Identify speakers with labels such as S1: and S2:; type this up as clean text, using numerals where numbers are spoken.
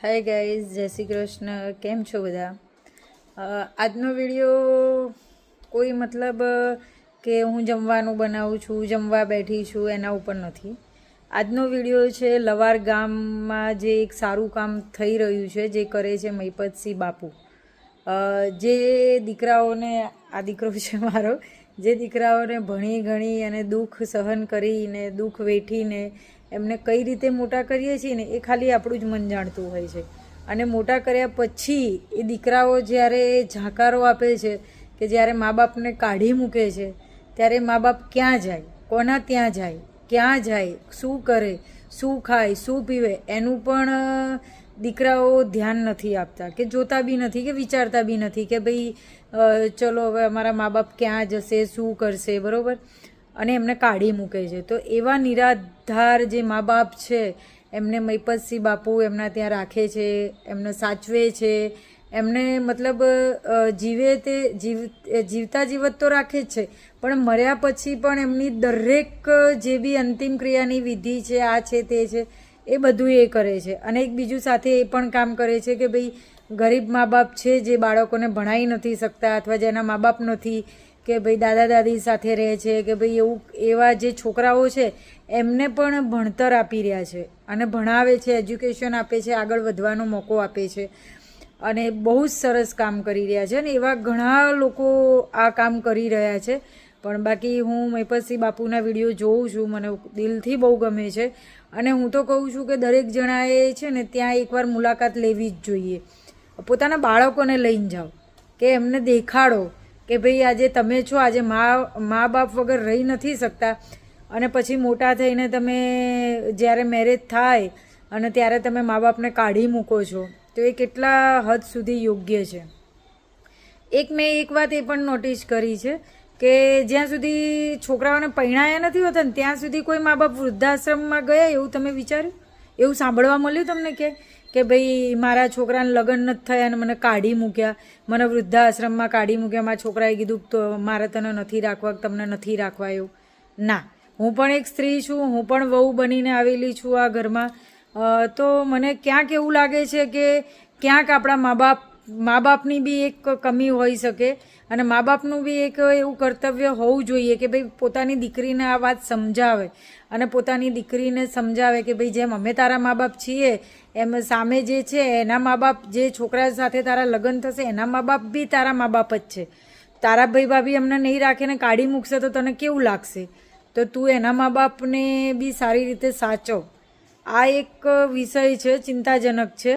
S1: Hi guys, જય શ્રી કૃષ્ણ. કેમ છો બધા? આજનો વિડીયો કોઈ મતલબ કે હું જમવાનું બનાવું છું, જમવા બેઠી છું એના ઉપર નથી. આજનો વિડીયો છે લવાર ગામમાં જે એક સારું કામ થઈ રહ્યું છે, જે કરે છે મહિપતસિંહ બાપુ. જે દીકરાઓને, આ દીકરો છે મારો, જે દીકરાઓને ભણી ગણી અને દુઃખ સહન કરીને, દુઃખ વેઠીને એમને કઈ રીતે મોટા કરીએ છીએ ને, એ ખાલી આપણું જ મન જાણતું હોય છે. અને મોટા કર્યા પછી એ દીકરાઓ જ્યારે ઝાંકારો આપે છે કે જ્યારે મા બાપને કાઢી મૂકે છે, ત્યારે મા બાપ ક્યાં જાય, કોના ત્યાં જાય, ક્યાં જાય, શું કરે, શું ખાય, શું પીવે, એનું પણ દીકરાઓ ધ્યાન નથી આપતા, કે જોતા બી નથી, કે વિચારતા બી નથી કે ભાઈ ચલો હવે અમારા મા બાપ ક્યાં જશે, શું કરશે, બરાબર. અને એમને કાઢી મૂકે છે. તો એવા નિરાધાર જે મા બાપ છે એમને મહિપતસિંહ બાપુ એમના ત્યાં રાખે છે, એમને સાચવે છે, એમને મતલબ જીવતા જીવત તો રાખે જ છે, પણ મર્યા પછી પણ એમની દરેક જે બી અંતિમ ક્રિયાની વિધિ છે, આ છે તે છે, એ બધું એ કરે છે. અને એક બીજું સાથે એ પણ કામ કરે છે કે ભાઈ ગરીબ મા બાપ છે જે બાળકોને ભણાવી નથી શકતા, અથવા જેના મા બાપ નથી, કે ભાઈ દાદા દાદી સાથે રહે છે, કે ભાઈ એવા જે છોકરાઓ છે એમને પણ ભણતર આપી રહ્યા છે અને ભણાવે છે, એજ્યુકેશન આપે છે, આગળ વધવાનો મોકો આપે છે અને બહુ જ સરસ કામ કરી રહ્યા છે. અને એવા ઘણા લોકો આ કામ કરી રહ્યા છે. પણ બાકી હું મહિપતસિંહ બાપુના વિડીયો જોઉં છું, મને દિલથી બહુ ગમે છે. અને હું તો કહું છું કે દરેક જણાએ છે ને ત્યાં એકવાર મુલાકાત લેવી જ જોઈએ. પોતાના બાળકોને લઈને જાઓ, કે એમને દેખાડો કે ભાઈ આજે તમે છો, આજે મા બાપ વગર રહી નથી શકતા, અને પછી મોટા થઈને તમે જ્યારે મેરેજ થાય અને ત્યારે તમે મા બાપને કાઢી મૂકો છો, તો એ કેટલા હદ સુધી યોગ્ય છે. મેં એક વાત એ પણ નોટિસ કરી છે કે જ્યાં સુધી છોકરાઓને પરણાયા નથી હોતા ને ત્યાં સુધી કોઈ મા બાપ વૃદ્ધાશ્રમમાં ગયા એવું તમે વિચાર્યું? એવું સાંભળવા મળ્યું તમને કે ભાઈ મારા છોકરાને લગ્ન નથી થયા અને મને કાઢી મૂક્યા, મને વૃદ્ધાશ્રમમાં કાઢી મૂક્યા, મારા છોકરાએ કીધું તો મારે તને નથી રાખવા, તમને નથી રાખવા, એવું ના. હું પણ એક સ્ત્રી છું, હું પણ વહુ બનીને આવેલી છું આ ઘરમાં. તો મને ક્યાંક એવું લાગે છે કે ક્યાંક આપણા મા બાપની બી એક કમી હોઈ શકે, અને મા બાપનું બી એક એવું કર્તવ્ય હોવું જોઈએ કે ભાઈ પોતાની દીકરીને આ વાત સમજાવે, અને પોતાની દીકરીને સમજાવે કે ભાઈ જેમ અમે તારા મા બાપ છીએ એમ સામે જે છે એના મા બાપ, જે છોકરા સાથે તારા લગ્ન થશે એના મા બાપ બી તારા મા બાપ જ છે. તારા ભાઈ ભાભી અમને નહીં રાખે ને કાઢી મૂકશે તો તને કેવું લાગશે? તો તું એના મા બાપને બી સારી રીતે સાચવ. આ એક વિષય છે, ચિંતાજનક છે.